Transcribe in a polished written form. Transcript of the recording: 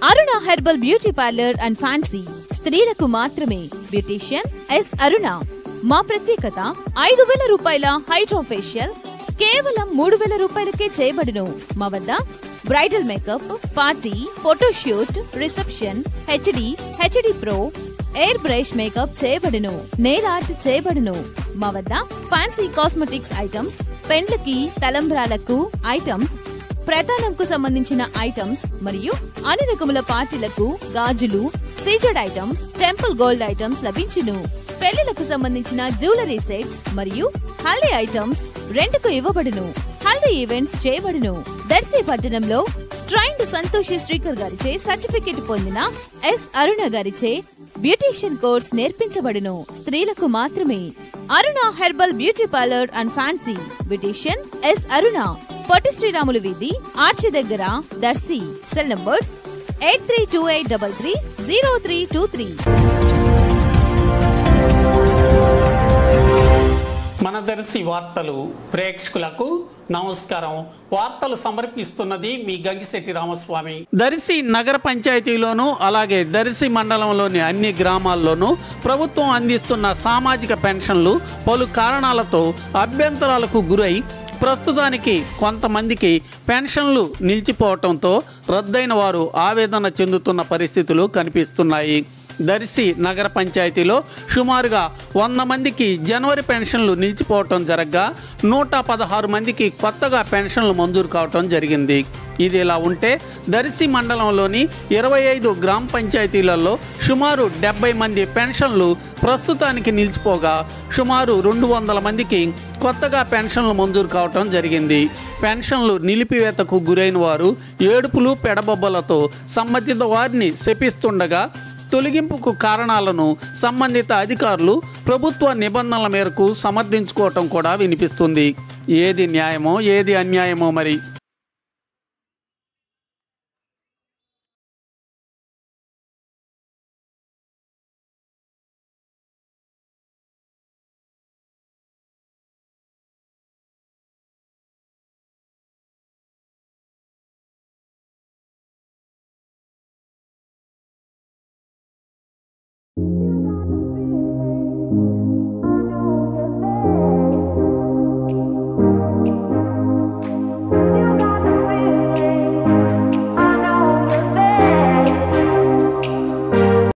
Aruna herbal beauty parlour and fancy స్త్రీలకు మాత్రమే. Beautician S అరుణ. మా ప్రత్యేకత 5,000 రూపాయల హైడ్రో ఫేషియల్ కేవలం 3,000 రూపాయలకే చేయబడును. మా వద్ద bridal makeup, party, photoshoot, reception, HD pro, air brush makeup చేయబడును. నెయిల్ ఆర్ట్ చేయబడును. మా వద్ద ఫ్యాన్సీ కాస్మెటిక్స్ ఐటమ్స్, పెండ్లకి, తలంబ్రాలకు ఐటమ్స్, ప్రధానంకు సంబంధించిన ఐటమ్స్ మరియు అన్ని రకముల పార్టీలకు గాజులు, CZ items, temple gold items లభించును. పెళ్లిలకు సంబంధించిన జ్యువెలరీ సెట్స్ మరియు హల్దీ ఐటమ్స్ రెంట్కు ఇవ్వబడును. హల్దీ ఈవెంట్స్ చేయబడును. దర్శి పట్టణంలో ట్రైన్డ్ సంతోషి శ్రీకర్ గారిచే సర్టిఫికెట్ పొందిన ఎస్ అరుణ గారిచే బ్యూటీషియన్ కోర్స్ నేర్పించబడును. స్త్రీలకు మాత్రమే. Aruna herbal beauty parlour and fancy. Beautician S Aruna. Potti Sriramulu వీధి, ఆర్చి దగ్గర, దర్శి. Cell numbers 8328330323. మన దర్శి వార్తలు ప్రేక్షకులకు నమస్కారం. వార్తలు సమర్పిస్తున్నది మీ గంగిశెట్టి రామస్వామి. దర్శి నగర పంచాయతీలోను అలాగే దర్శి మండలంలోని అన్ని గ్రామాల్లోనూ ప్రభుత్వం అందిస్తున్న సామాజిక పెన్షన్లు పలు కారణాలతో అభ్యంతరాలకు గురై ప్రస్తుతానికి కొంతమందికి పెన్షన్లు నిలిచిపోవడంతో రద్దయిన వారు ఆవేదన చెందుతున్న పరిస్థితులు కనిపిస్తున్నాయి. దర్శి నగర పంచాయతీలో సుమారుగా 100 మందికి జనవరి పెన్షన్లు నిలిచిపోవటం జరగగా 116 మందికి కొత్తగా పెన్షన్లు మంజూరు కావటం జరిగింది. ఇది ఇలా ఉంటే దర్శి మండలంలోని 25 గ్రామ పంచాయతీలలో సుమారు 70 మంది పెన్షన్లు ప్రస్తుతానికి నిలిచిపోగా సుమారు 200 మందికి కొత్తగా పెన్షన్లు మంజూరు కావటం జరిగింది. పెన్షన్లు నిలిపివేతకు గురైన వారు ఏడుపులు పెడబొబ్బలతో సంబంధిత వారిని శపిస్తుండగా తొలగింపుకు కారణాలను సంబంధిత అధికారులు ప్రభుత్వ నిబంధనల మేరకు సమర్థించుకోవటం కూడా వినిపిస్తుంది. ఏది న్యాయమో ఏది అన్యాయమో మరి.